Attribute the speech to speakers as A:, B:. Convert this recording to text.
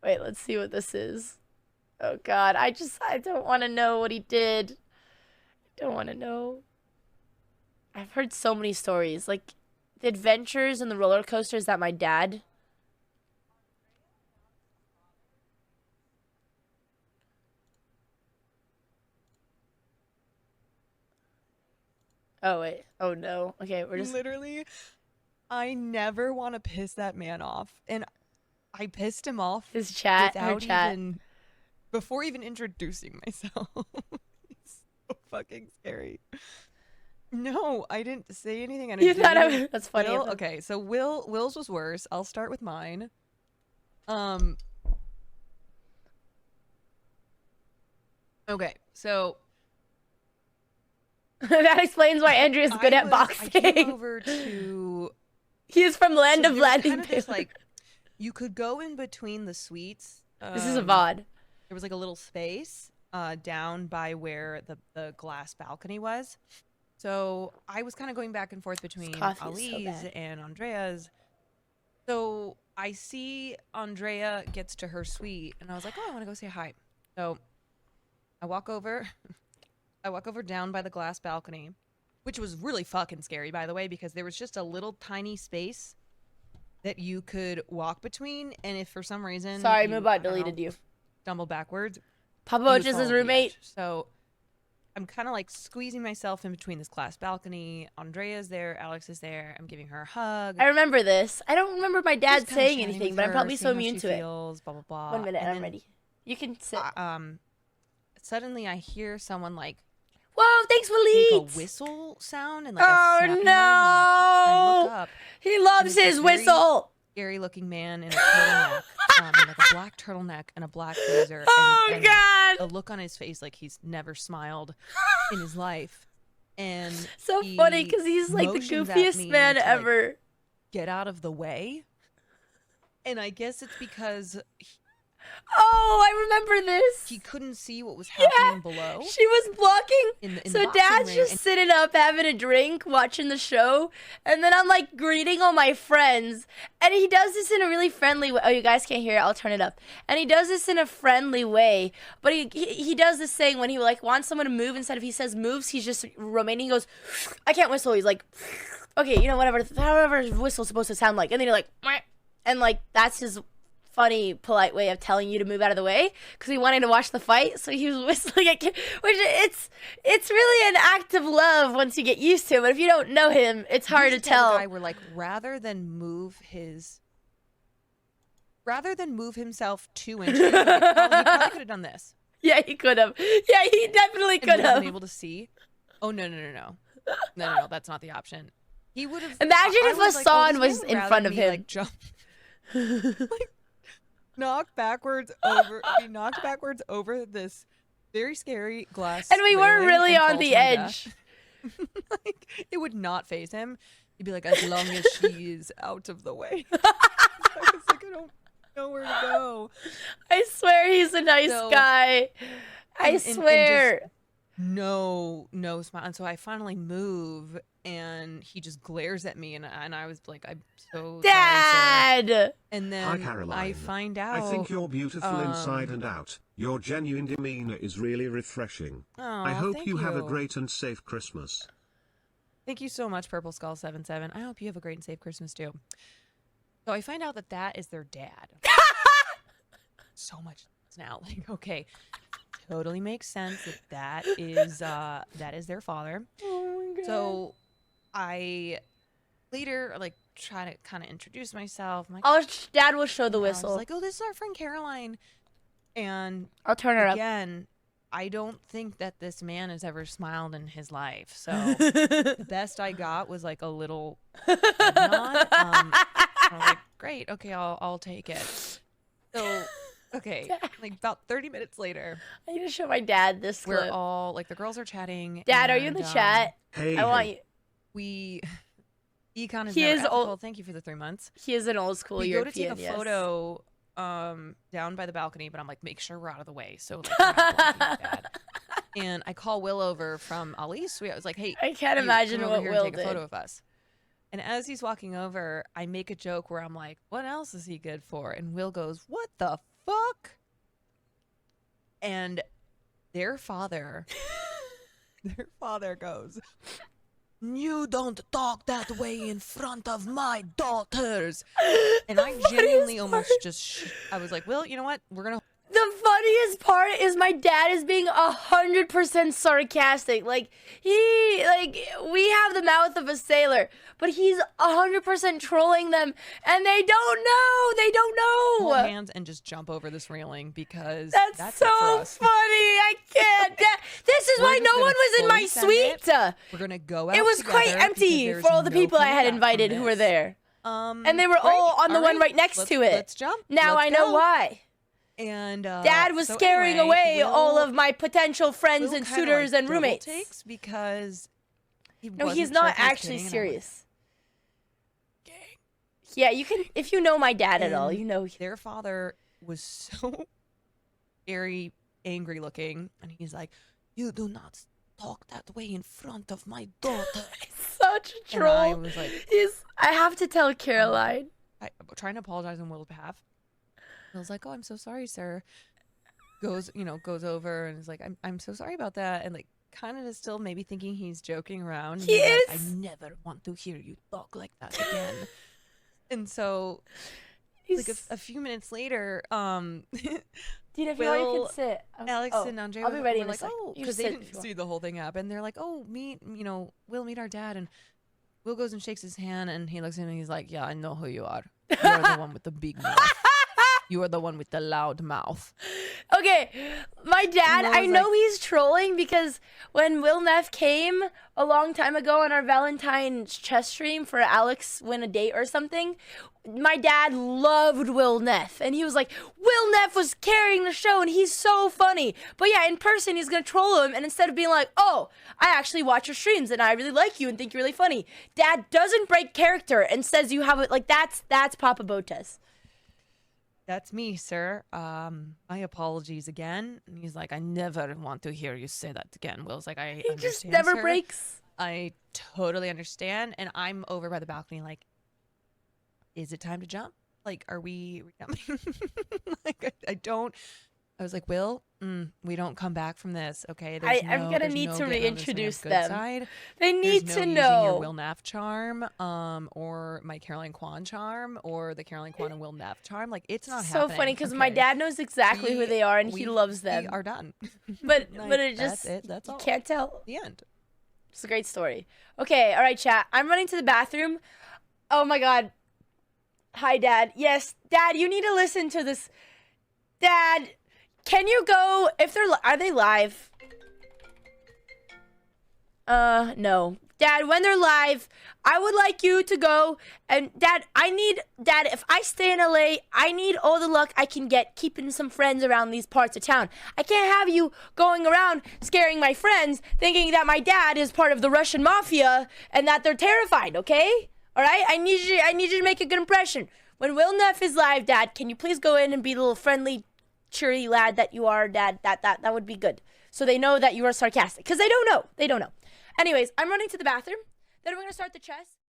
A: Wait, let's see what this is. Oh God, I don't want to know what he did. I don't want to know. I've heard so many stories, like the adventures and the roller coasters that my dad. Oh wait. Oh no. Okay, we're just
B: literally. I never want to piss that man off, and I pissed him off
A: his chat.
B: without
A: Her chat.
B: even before even introducing myself. It's so fucking scary. No, I didn't say anything.
A: You thought that's funny.
B: Okay, so Will's was worse. I'll start with mine. Okay, so
A: that explains why Andrea's good at boxing.
B: I came over to.
A: He's from Land of Landing.
B: Kind of just like you could go in between the suites.
A: This is a VOD.
B: There was like a little space down by where the glass balcony was. So I was kind of going back and forth between Ali's and Andrea's. So I see Andrea gets to her suite, and I was like, oh, I want to go say hi. So I walk over. I walk over down by the glass balcony, which was really fucking scary, by the way, because there was just a little tiny space that you could walk between, and if for some reason...
A: Sorry, Mubot deleted you.
B: Stumble backwards.
A: Papabotez his roommate.
B: So I'm kind of like squeezing myself in between this glass balcony. Andrea's there. Alex is there. I'm giving her a hug.
A: I remember this. I don't remember my dad saying anything, but I'm probably so immune to it.
B: Blah, blah, blah.
A: 1 minute, and I'm ready. You can sit.
B: Suddenly I hear someone like,
A: whoa, thanks, Waleed!
B: Make a whistle sound and like
A: oh,
B: a
A: no!
B: I look up.
A: He loves his whistle!
B: Scary looking man in a turtleneck, like a black turtleneck and a black blazer.
A: Oh, God!
B: A look on his face like he's never smiled in his life. And
A: so funny because he's like the goofiest man ever.
B: Like, get out of the way. And I guess it's because...
A: Oh, I remember this.
B: He couldn't see what was happening below.
A: She was blocking.
B: So
A: Dad's just sitting up having a drink, watching the show, and then I'm like greeting all my friends. And he does this in a really friendly way. Oh, you guys can't hear it. I'll turn it up. And he does this in a friendly way. But he does this thing when he like wants someone to move. Instead of he says moves, he's just Romanian. He goes, I can't whistle. He's like, okay, you know, however his whistle's supposed to sound like. And then you're like, meh. And like that's his funny, polite way of telling you to move out of the way because he wanted to watch the fight, so he was whistling at which it's really an act of love once you get used to it. But if you don't know him, it's hard to tell.
B: The guy were like, rather than move himself 2 inches, he probably could have done this.
A: Yeah, he could have. Yeah, he definitely could have
B: been able to see. Oh no, that's not the option. He would have.
A: Imagine if Hassan was in front of him.
B: Like, jump. Like, knocked backwards over this very scary glass,
A: and we were really on the edge.
B: Like, it would not faze him. He'd be like, as long as she's out of the way. I was like, I don't know where to go.
A: I swear he's a nice guy. I swear.
B: No smile. And so I finally move, and he just glares at me, and I was like, I'm so
A: Dad!
B: Sorry, and then
C: Hi, Caroline.
B: I find out.
C: I think you're beautiful inside and out. Your genuine demeanor is really refreshing.
B: Oh,
C: I hope you have a great and safe Christmas.
B: Thank you so much, Purple Skull 77. I hope you have a great and safe Christmas too. So I find out that is their dad. So much now. Like, okay. Totally makes sense that is their father.
A: Oh my God.
B: So I later like try to kind of introduce myself. I'm like,
A: oh, Dad will show the whistle.
B: I was like, oh, this is our friend Caroline. And
A: I'll turn her up.
B: Again, I don't think that this man has ever smiled in his life. So the best I got was like a little nod. I was like, great, okay, I'll take it. So okay, like about 30 minutes later,
A: I need to show my dad this clip.
B: We're all like, the girls are chatting.
A: Dad, are you in the chat?
C: Hey,
A: I want you.
B: Econ is
A: he is
B: old. Thank you for the 3 months.
A: He is an old school European.
B: We go to take a photo down by the balcony, but I'm like, make sure we're out of the way. So like, we're not blocking Dad. And I call Will over from Ali's. I was like, hey,
A: I can't imagine what Will
B: did. Take a photo of us. And as he's walking over, I make a joke where I'm like, what else is he good for? And Will goes, what the fuck? And their father goes, you don't talk that way in front of my daughters. And I genuinely almost just, I was like, well, you know what? We're going to.
A: The funniest part is my dad is being 100% sarcastic. Like, we have the mouth of a sailor, but he's 100% trolling them, and they don't know. They don't know.
B: Hold hands and just jump over this railing because
A: that's so funny. I can't. This is why no one was in my suite.
B: We're going to go out.
A: It was quite empty for all the people I had invited who were there. And they were all on the one right next to it.
B: Let's jump.
A: Now I know why.
B: And
A: Dad was scaring away all of my potential friends and suitors and roommates.
B: Takes because
A: he's not actually serious. Yeah, you can, if you know my dad at all, you know.
B: Their father was so very angry looking, and he's like, you do not talk that way in front of my daughter.
A: Such a troll.
B: And I was like,
A: I have to tell Caroline.
B: I'm trying to apologize on Will's behalf. I was like, oh, I'm so sorry, sir. Goes over and is like, I'm so sorry about that. And like, kind of is still maybe thinking he's joking around.
A: He is.
B: Like, I never want to hear you talk like that again. And so, like a few minutes later,
A: Dina, if you want, you can sit.
B: Alex and Andrea
A: I'll be ready
B: were
A: in a
B: like,
A: second.
B: oh, because they didn't see the whole thing happen. They're like, oh, Will meet our dad. And Will goes and shakes his hand, and he looks at him and he's like, yeah, I know who you are. You're the one with the big mouth. You are the one with the loud mouth.
A: Okay, my dad, I know he's trolling because when Will Neff came a long time ago on our Valentine's chess stream for Alex win a date or something, my dad loved Will Neff. And he was like, Will Neff was carrying the show and he's so funny. But yeah, in person, he's going to troll him. And instead of being like, oh, I actually watch your streams and I really like you and think you're really funny. Dad doesn't break character and says you have it. Like, that's Papabotez.
B: That's me, sir. My apologies again. And he's like, I never want to hear you say that again. Will's like, I understand,
A: just never
B: sir.
A: breaks.
B: I totally understand. And I'm over by the balcony like, is it time to jump? Like, are we jumping? Like, I was like, Will, we don't come back from this, okay?
A: I'm going to need to reintroduce them.
B: Side.
A: They need to know.
B: Using your Will Neff charm, or my CarolineKwan charm, or the CarolineKwan and Will Neff charm. Like, it's not happening.
A: So funny, because my dad knows exactly who they are, and he loves them.
B: We are done.
A: But
B: like,
A: but it just,
B: that's all.
A: You can't tell.
B: The end.
A: It's a great story. Okay, all right, chat. I'm running to the bathroom. Oh, my God. Hi, Dad. Yes, Dad, you need to listen to this. Dad, can you go, are they live? No. Dad, when they're live, I would like you to go, and Dad, if I stay in LA, I need all the luck I can get keeping some friends around these parts of town. I can't have you going around scaring my friends, thinking that my dad is part of the Russian mafia, and that they're terrified, okay? All right? I need you to make a good impression. When Will Neff is live, Dad, can you please go in and be the little friendly, cheery lad that you are, Dad? That would be good. So they know that you are sarcastic. Because they don't know. They don't know. Anyways, I'm running to the bathroom. Then we're going to start the chess.